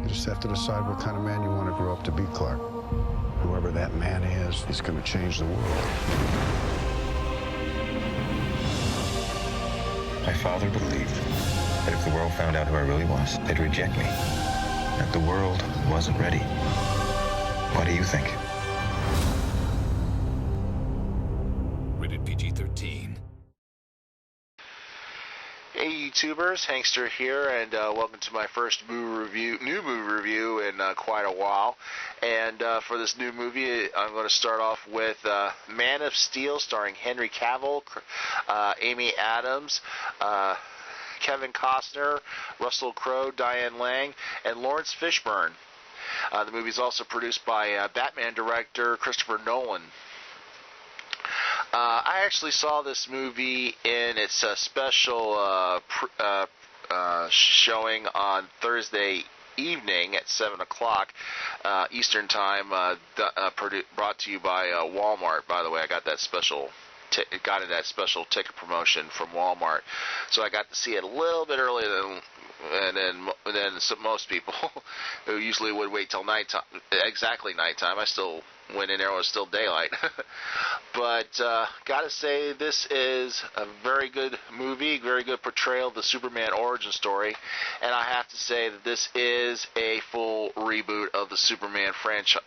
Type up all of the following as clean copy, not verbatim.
You just have to decide what kind of man you want to grow up to be, Clark. Whoever that man is, he's going to change the world. My father believed that if the world found out who I really was, they'd reject me. That the world wasn't ready. What do you think? Rated PG-13. Hey YouTubers, Hankster here, and welcome to my first new movie review in quite a while. And for this new movie, I'm going to start off with Man of Steel, starring Henry Cavill, Amy Adams, Kevin Costner, Russell Crowe, Diane Lang, and Lawrence Fishburne. The movie is also produced by Batman director Christopher Nolan. I actually saw this movie in its special showing on Thursday evening at 7 o'clock Eastern Time, brought to you by Walmart. By the way, I got that special ticket promotion from Walmart, so I got to see it a little bit earlier than most people who usually would wait till nighttime, exactly nighttime. I still went in there when it was still daylight. But gotta say, this is a very good movie, very good portrayal of the Superman origin story, and I have to say that this is a full reboot of the Superman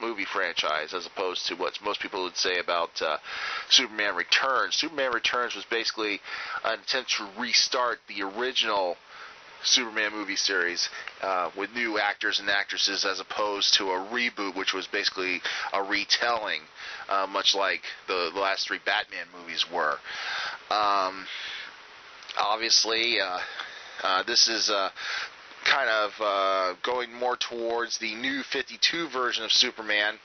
movie franchise, as opposed to what most people would say about Superman Returns. Superman Returns was basically an attempt to restart the original Superman movie series with new actors and actresses, as opposed to a reboot, which was basically a retelling, much like the last three Batman movies were. Obviously, this is kind of going more towards the new 52 version of Superman,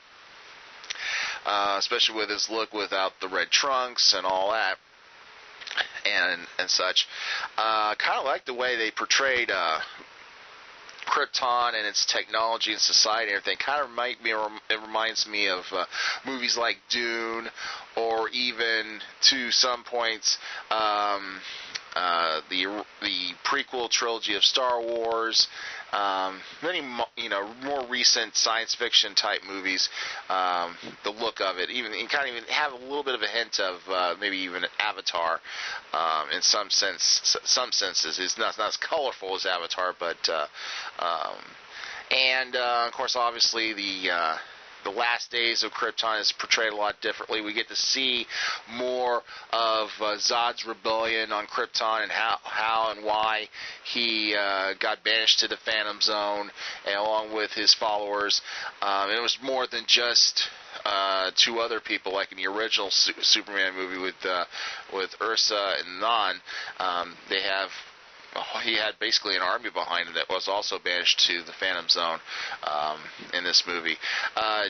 especially with his look without the red trunks and all that. And such. Kind of like the way they portrayed Krypton and its technology and society and everything. Kind of it reminds me of movies like Dune, or even to some points the prequel trilogy of Star Wars. Many more recent science fiction type movies. The look of it, even have a little bit of a hint of maybe even Avatar, in some senses. It's not as colorful as Avatar, but of course, obviously the last days of Krypton is portrayed a lot differently. We get to see more of Zod's rebellion on Krypton and how and why he got banished to the Phantom Zone, and along with his followers. And it was more than just two other people, like in the original Superman movie with Ursa and Non. He had basically an army behind him that was also banished to the Phantom Zone in this movie.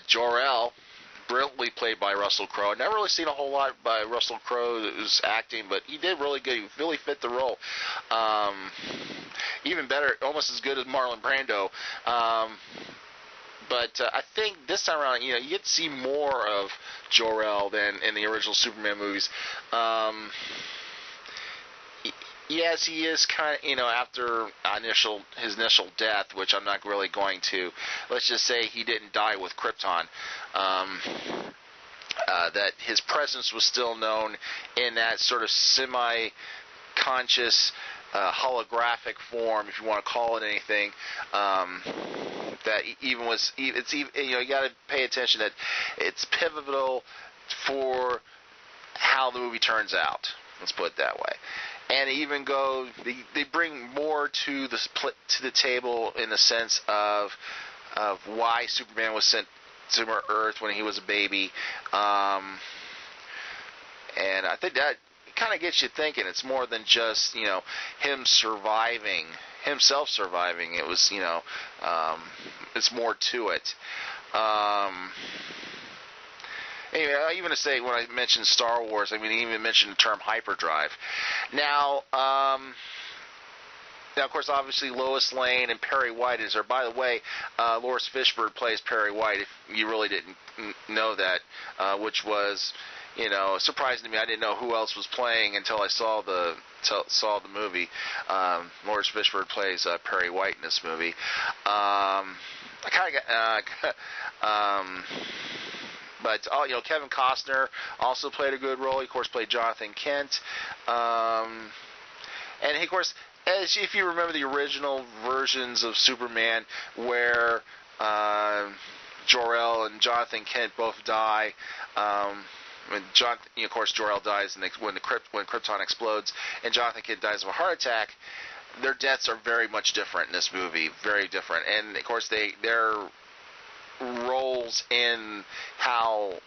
Jor-El, brilliantly played by Russell Crowe. I've never really seen a whole lot by Russell Crowe's acting, but he did really good. He really fit the role. Even better, almost as good as Marlon Brando. But I think this time around, you get to see more of Jor-El than in the original Superman movies. Yes, he is kind of, after his initial death, which I'm not really going to. Let's just say he didn't die with Krypton. That his presence was still known in that sort of semi-conscious, holographic form, if you want to call it anything. That even was, you got to pay attention that it's pivotal for how the movie turns out. Let's put it that way. And even they bring more to the table in the sense of why Superman was sent to Earth when he was a baby, and I think that kind of gets you thinking. It's more than just himself surviving. It was it's more to it. Anyway, even to say, when I mentioned Star Wars, I even mentioned the term hyperdrive. Now, of course, obviously, Lois Lane and Perry White is there. By the way, Lawrence Fishburne plays Perry White, if you really didn't know that, which was surprising to me. I didn't know who else was playing until I saw the movie. Lawrence Fishburne plays Perry White in this movie. I kind of got. But Kevin Costner also played a good role. He, of course, played Jonathan Kent. And of course, as if you remember the original versions of Superman, where Jor-El and Jonathan Kent both die. Of course, Jor-El dies when Krypton explodes, and Jonathan Kent dies of a heart attack. Their deaths are very much different in this movie, very different. And of course, their roles in how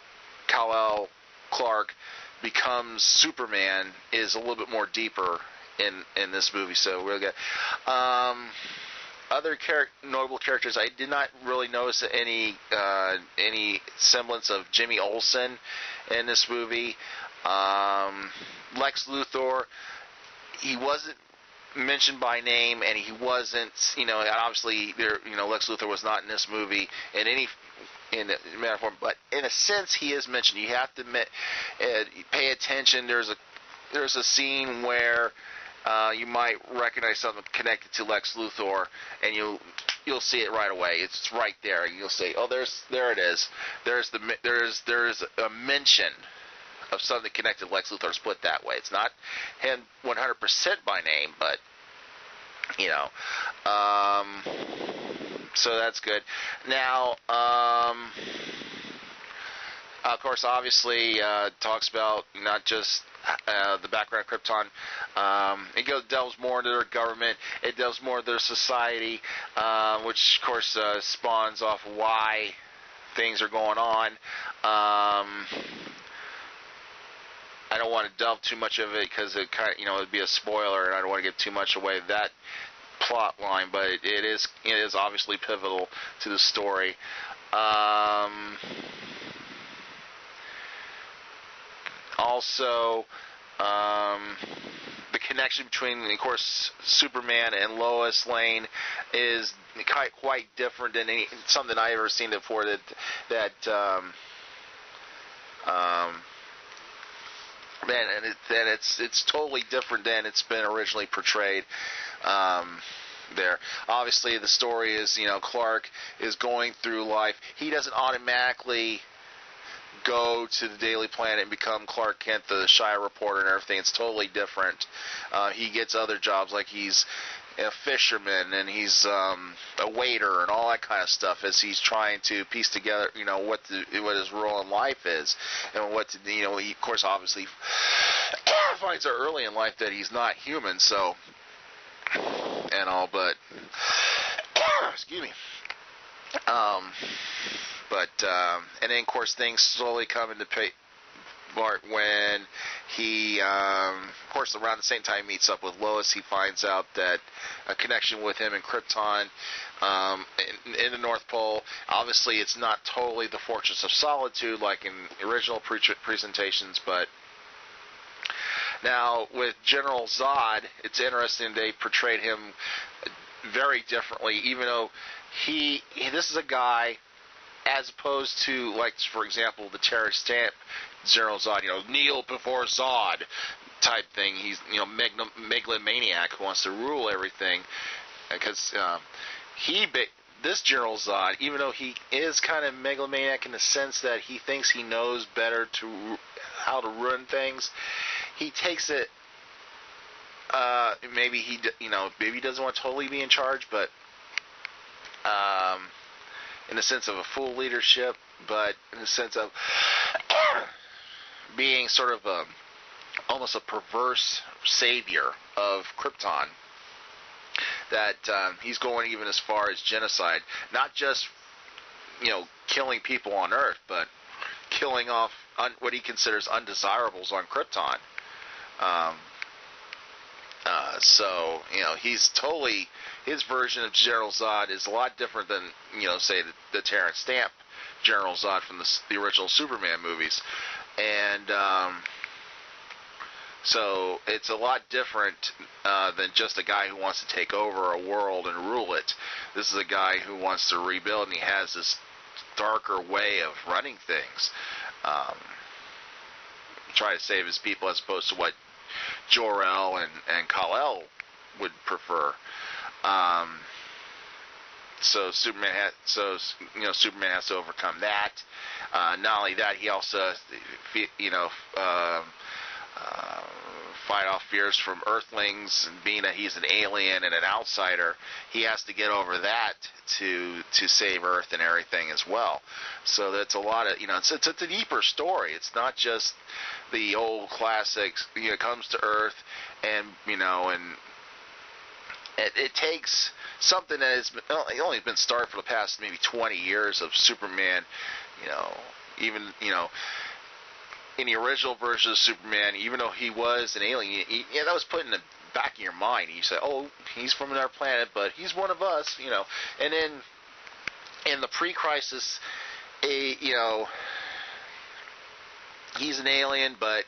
Kal-El Clark becomes Superman is a little bit more deeper in this movie. So really good. Other notable characters, I did not really notice any semblance of Jimmy Olsen in this movie. Lex Luthor, he wasn't mentioned by name, and he wasn't, obviously Lex Luthor was not in this movie in manner form, but in a sense he is mentioned. You have to pay attention. There's a scene where you might recognize something connected to Lex Luthor, and you'll see it right away. It's right there. You'll say, "Oh, there it is." There's a mention of something connected to Lex Luthor. Split that way. It's not him 100% by name, but so that's good. Now, of course, obviously, talks about not just the background of Krypton. It delves more into their government. It delves more into their society, which, of course, spawns off why things are going on. I don't want to delve too much of it because it kind of, it'd be a spoiler, and I don't want to give too much away of that plot line. But it is obviously pivotal to the story. Also, the connection between, of course, Superman and Lois Lane is quite different than something I ever seen before. It's totally different than it's been originally portrayed. There, obviously, the story is Clark is going through life. He doesn't automatically go to the Daily Planet and become Clark Kent, the Shire reporter, and everything. It's totally different. He gets other jobs, like he's a fisherman, and he's a waiter, and all that kind of stuff, as he's trying to piece together, what his role in life is, and he, of course, obviously finds out early in life that he's not human, so, and all, but, excuse me. And then, of course, things slowly come into part when he, of course, around the same time he meets up with Lois, he finds out that a connection with him and Krypton in the North Pole. Obviously, it's not totally the Fortress of Solitude like in original presentations, but now with General Zod, it's interesting they portrayed him very differently, even though this is a guy, as opposed to, like, for example, the Terror Stamp General Zod, kneel before Zod type thing. He's, megalomaniac who wants to rule everything. Because this General Zod, even though he is kind of megalomaniac in the sense that he thinks he knows better how to run things, he takes it. Maybe he doesn't want to totally be in charge, but in the sense of a full leadership, but in the sense of being sort of almost a perverse savior of Krypton. That he's going even as far as genocide, not just killing people on Earth, but killing off what he considers undesirables on Krypton. So, he's totally, his version of General Zod is a lot different than, say, the Terrence Stamp General Zod from the original Superman movies. And so it's a lot different than just a guy who wants to take over a world and rule it. This is a guy who wants to rebuild, and he has this darker way of running things. try to save his people as opposed to what Jor-El and Kal-El would prefer. So Superman has to overcome that. Not only that, he also, fight off fears from Earthlings, and being that he's an alien and an outsider, he has to get over that to save Earth and everything as well. So that's a lot of, it's a deeper story. It's not just the old classics. Comes to Earth, and it takes something that has only been started for the past maybe 20 years of Superman. Even in the original version of Superman, even though he was an alien, that was put in the back of your mind. You say, oh, he's from another planet, but he's one of us, And then in the pre-crisis, he's an alien, but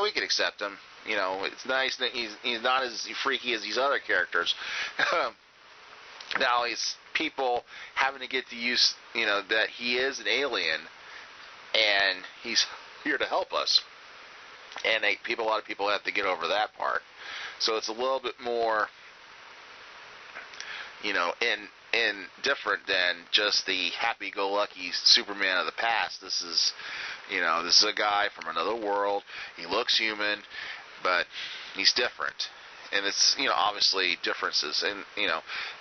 we could accept him. It's nice that he's not as freaky as these other characters. Now it's people having to get to use, that he is an alien, and he's here to help us. And a lot of people have to get over that part. So it's a little bit more, and different than just the happy-go-lucky Superman of the past. This is a guy from another world. He looks human, but he's different. And it's, obviously differences. And,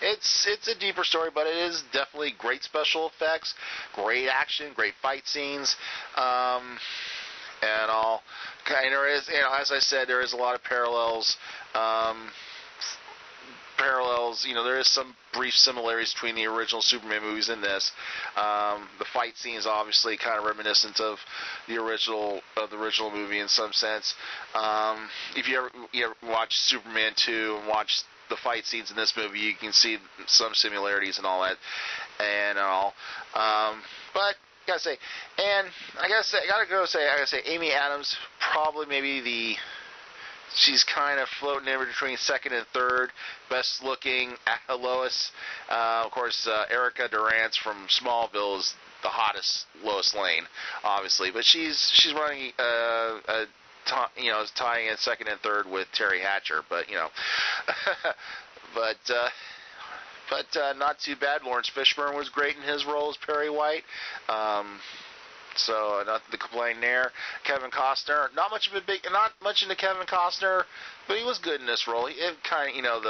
it's a deeper story, but it is definitely great special effects, great action, great fight scenes, and all. And there is, as I said, there is a lot of parallels. There is some brief similarities between the original Superman movies and this. The fight scenes obviously kind of reminiscent of the original movie in some sense. If you ever watch Superman 2 and watch the fight scenes in this movie, you can see some similarities and all that and all. But I gotta say, Amy Adams probably maybe she's kind of floating in between second and third best looking Lois. Of course, Erica Durance from Smallville is the hottest Lois Lane, obviously, but she's running tying in second and third with Terry Hatcher, but but not too bad. Lawrence Fishburne was great in his role as Perry White. So nothing to complain there. Kevin Costner, not much into Kevin Costner, but he was good in this role. It kind of,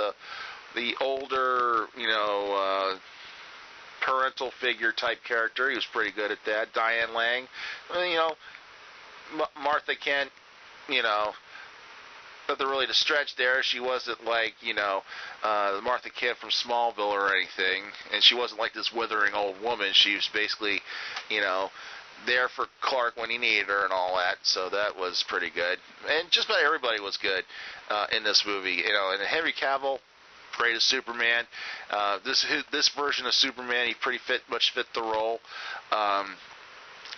the older, parental figure type character. He was pretty good at that. Diane Lang, Martha Kent, nothing really to stretch there. She wasn't like, Martha Kent from Smallville or anything, and she wasn't like this withering old woman. She was basically, there for Clark when he needed her and all that, so that was pretty good. And just about everybody was good in this movie, and Henry Cavill, great as Superman. This version of Superman, he pretty much fit the role.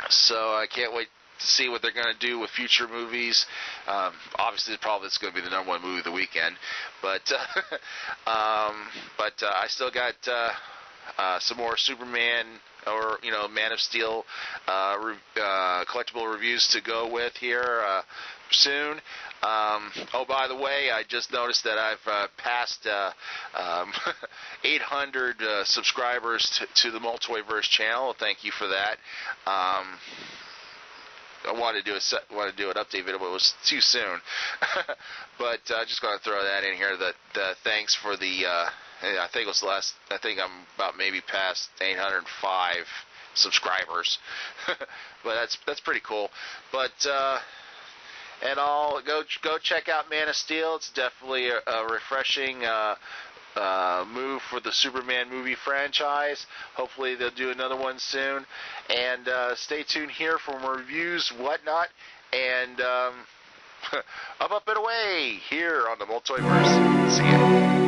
So I can't wait to see what they're going to do with future movies. Obviously, probably it's going to be the number one movie of the weekend, but I still got some more Superman or Man of Steel collectible reviews to go with here soon. By the way, I just noticed that I've passed 800 subscribers to the Multiverse channel. Thank you for that. I wanted to do an update video, but it was too soon. But just going to throw that in here. That thanks for the. I think it was I think I'm about maybe past 805 subscribers, but that's pretty cool. But and I'll go check out Man of Steel. It's definitely a refreshing move for the Superman movie franchise. Hopefully they'll do another one soon. And stay tuned here for more reviews, whatnot, and up and away here on the Multiverse. See ya.